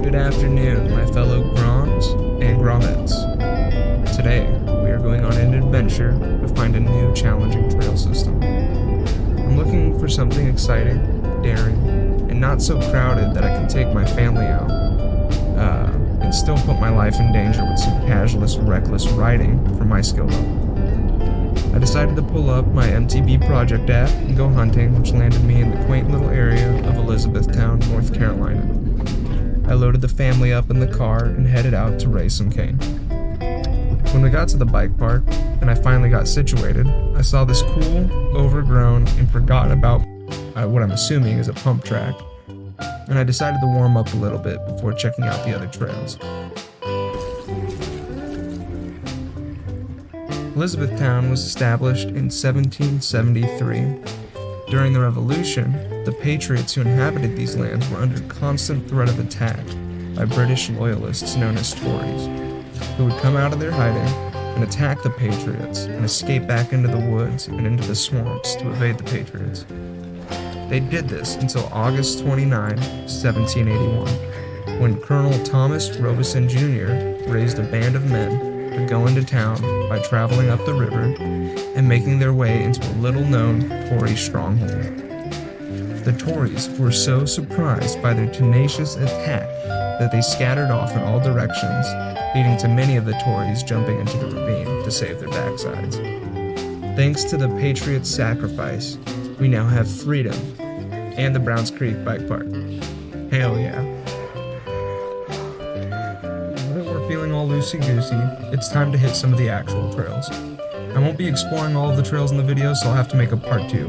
Good afternoon, my fellow Groms and Gromettes. Today, we are going on an adventure to find a new challenging trail system. I'm looking for something exciting, daring, and not so crowded that I can take my family out, and still put my life in danger with some casualist, reckless riding for my skill level. I decided to pull up my MTB project app and go hunting, which landed me in the quaint little area of Elizabethtown, North Carolina. I loaded the family up in the car and headed out to raise some cane. When we got to the bike park, and I finally got situated, I saw this cool, overgrown, and forgotten about what I'm assuming is a pump track, and I decided to warm up a little bit before checking out the other trails. Elizabethtown was established in 1773. During the Revolution, the patriots who inhabited these lands were under constant threat of attack by British loyalists known as Tories, who would come out of their hiding and attack the patriots and escape back into the woods and into the swamps to evade the patriots. They did this until August 29, 1781, when Colonel Thomas Robeson Jr. raised a band of men to go into town by traveling up the river and making their way into a little-known Tory stronghold. The Tories were so surprised by their tenacious attack that they scattered off in all directions, leading to many of the Tories jumping into the ravine to save their backsides. Thanks to the Patriots' sacrifice, we now have freedom and the Browns Creek Bike Park. Hell yeah. Now that we're feeling all loosey-goosey, it's time to hit some of the actual trails. I won't be exploring all of the trails in the video, so I'll have to make a part 2.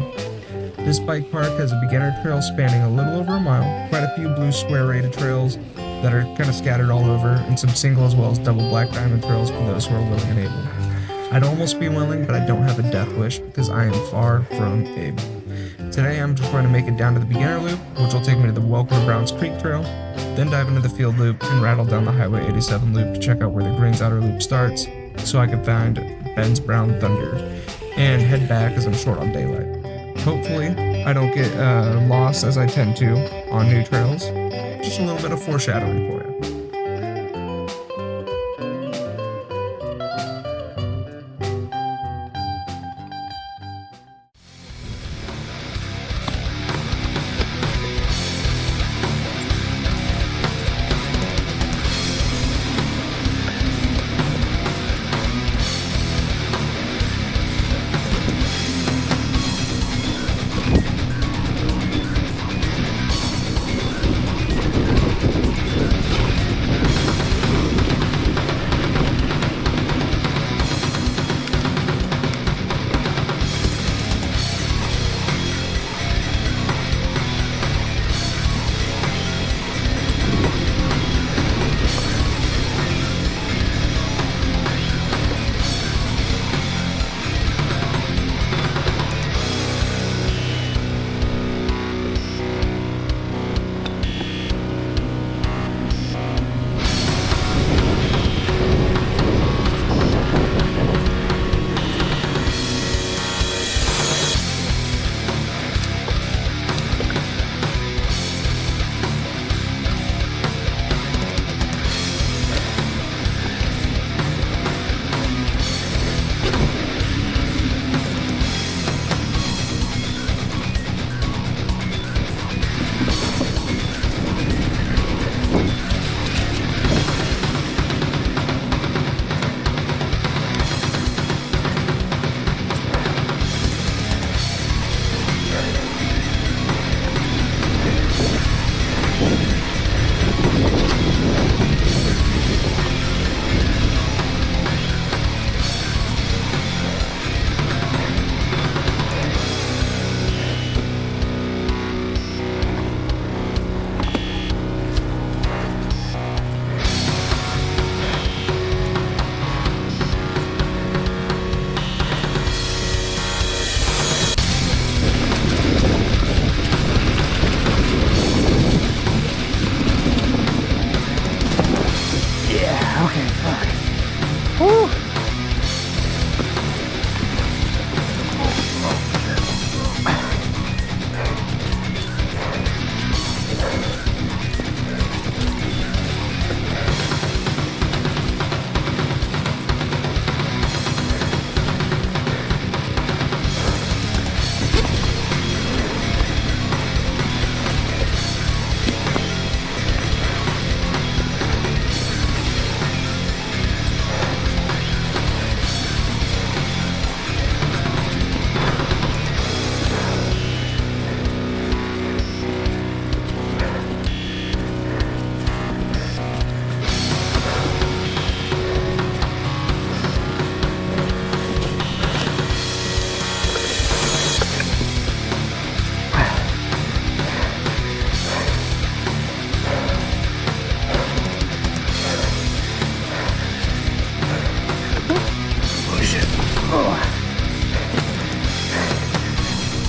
This bike park has a beginner trail spanning a little over a mile, quite a few blue square rated trails that are kind of scattered all over, and some single as well as double black diamond trails for those who are willing and able. I'd almost be willing, but I don't have a death wish because I am far from able. Today I'm just going to make it down to the beginner loop, which will take me to the Welcome to Browns Creek Trail, then dive into the field loop and rattle down the Highway 87 loop to check out where the Greens Outer Loop starts, so I can find Ben's Brown Thunder, and head back as I'm short on daylight. Hopefully, I don't get lost as I tend to on new trails. Just a little bit of foreshadowing for you.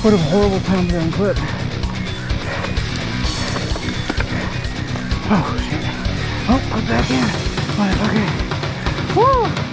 What a horrible time to go and quit. Oh shit. Oh, I'm back in. Motherfucker. Woo!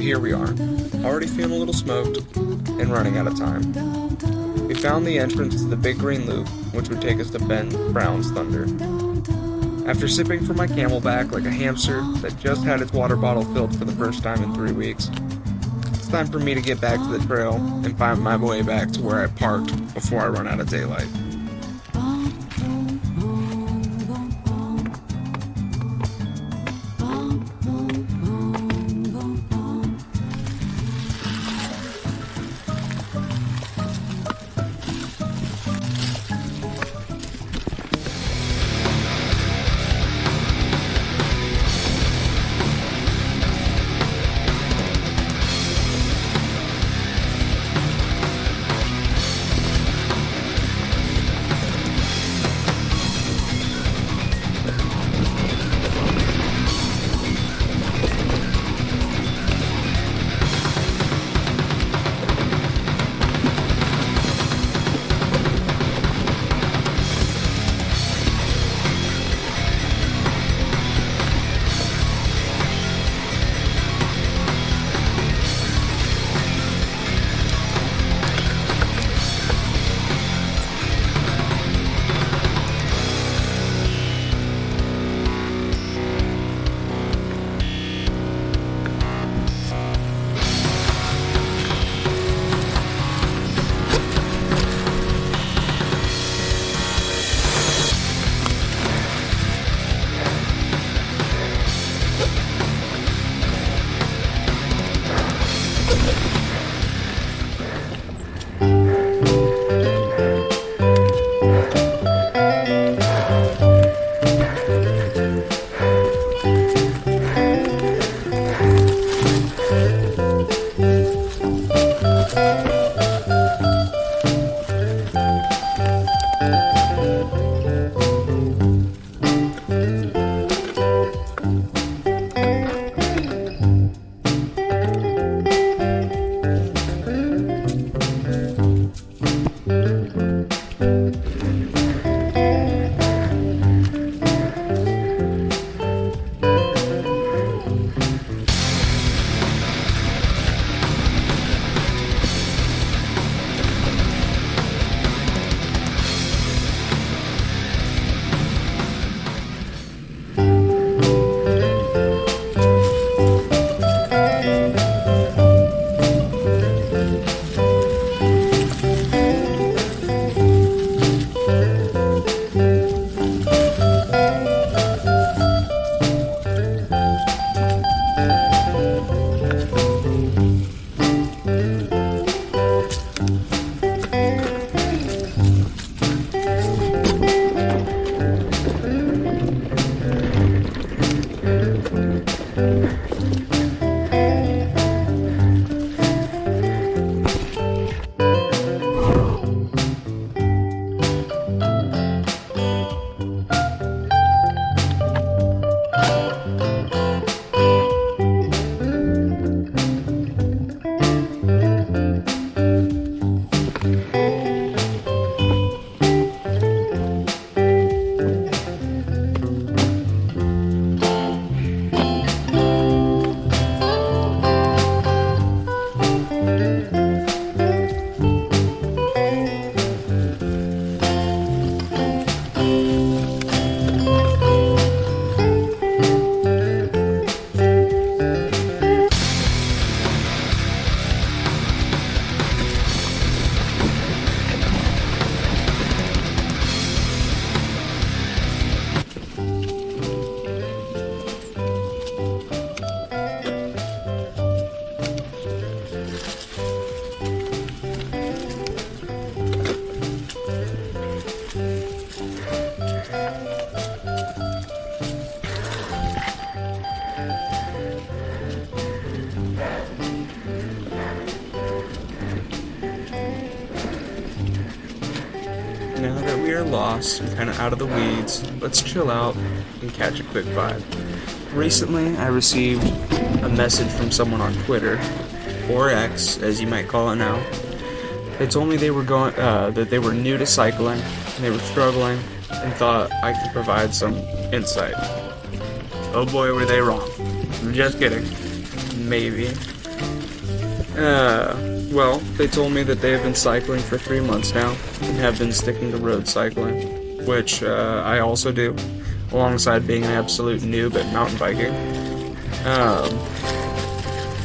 Here we are, already feeling a little smoked and running out of time. We found the entrance to the Big Green Loop, which would take us to Ben Brown's Thunder. After sipping from my Camelback like a hamster that just had its water bottle filled for the first time in 3 weeks, it's time for me to get back to the trail and find my way back to where I parked before I run out of daylight. now that we are lost and kind of out of the weeds, let's chill out and catch a quick vibe. Recently, I received a message from someone on Twitter, or X, as you might call it now. They told me they were that they were new to cycling, and they were struggling, and thought I could provide some insight. Oh boy, were they wrong. Just kidding. Maybe. Well, they told me that they have been cycling for 3 months now, and have been sticking to road cycling, which I also do, alongside being an absolute noob at mountain biking.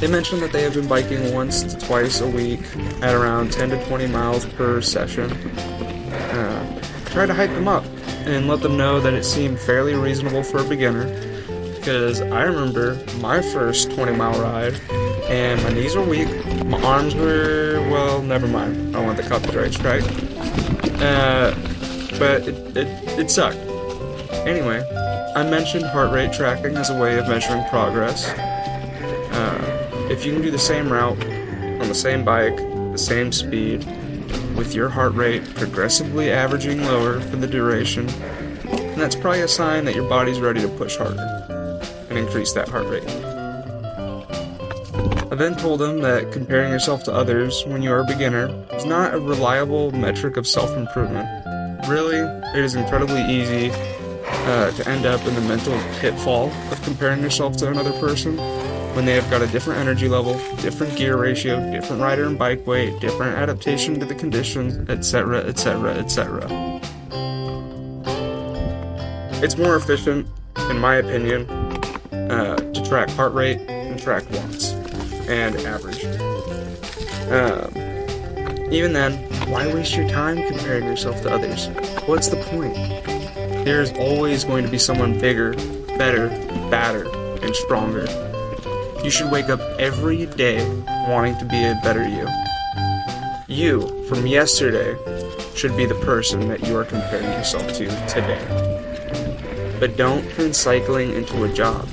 They mentioned that they have been biking once to twice a week at around 10 to 20 miles per session. Try to hype them up and let them know that it seemed fairly reasonable for a beginner, because I remember my first 20-mile ride and my knees were weak, my arms were, well, never mind, I don't want the copyright strike, but it sucked. Anyway, I mentioned heart rate tracking as a way of measuring progress. If you can do the same route, on the same bike, the same speed, with your heart rate progressively averaging lower for the duration, then that's probably a sign that your body's ready to push harder and increase that heart rate. I then told them that comparing yourself to others when you are a beginner is not a reliable metric of self-improvement. Really, it is incredibly easy to end up in the mental pitfall of comparing yourself to another person when they have got a different energy level, different gear ratio, different rider and bike weight, different adaptation to the conditions, etc., etc., etc. It's more efficient, in my opinion, to track heart rate and track watts and average. Even then, why waste your time comparing yourself to others? What's the point? There's always going to be someone bigger, better, badder, and stronger. You should wake up every day wanting to be a better you. You, from yesterday, should be the person that you are comparing yourself to today. But don't turn cycling into a job.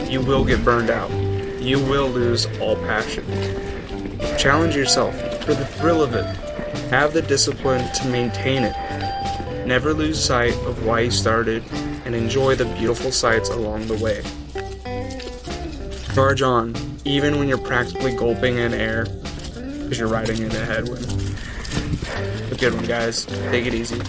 You will get burned out. You will lose all passion. Challenge yourself for the thrill of it. Have the discipline to maintain it. Never lose sight of why you started, and enjoy the beautiful sights along the way. Charge on, even when you're practically gulping in air, because you're riding into a headwind. A good one, guys. Take it easy.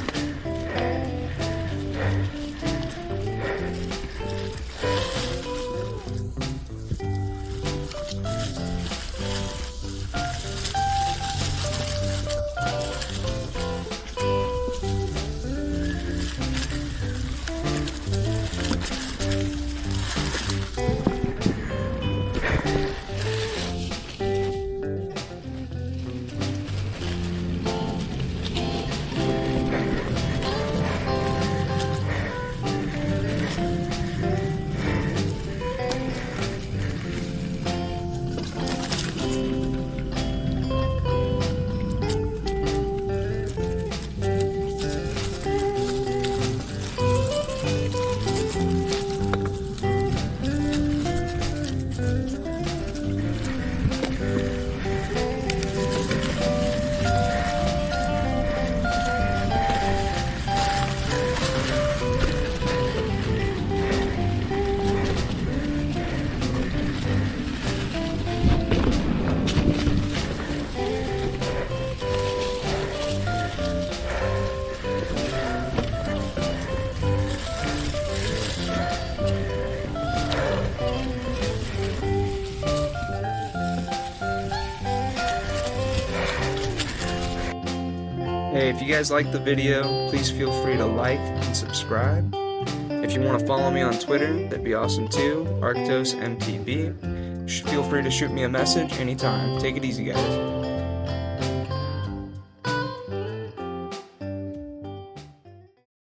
Hey, if you guys liked the video, please feel free to like and subscribe. If you want to follow me on Twitter, that'd be awesome too, ArktoseMTB. Feel free to shoot me a message anytime. Take it easy, guys.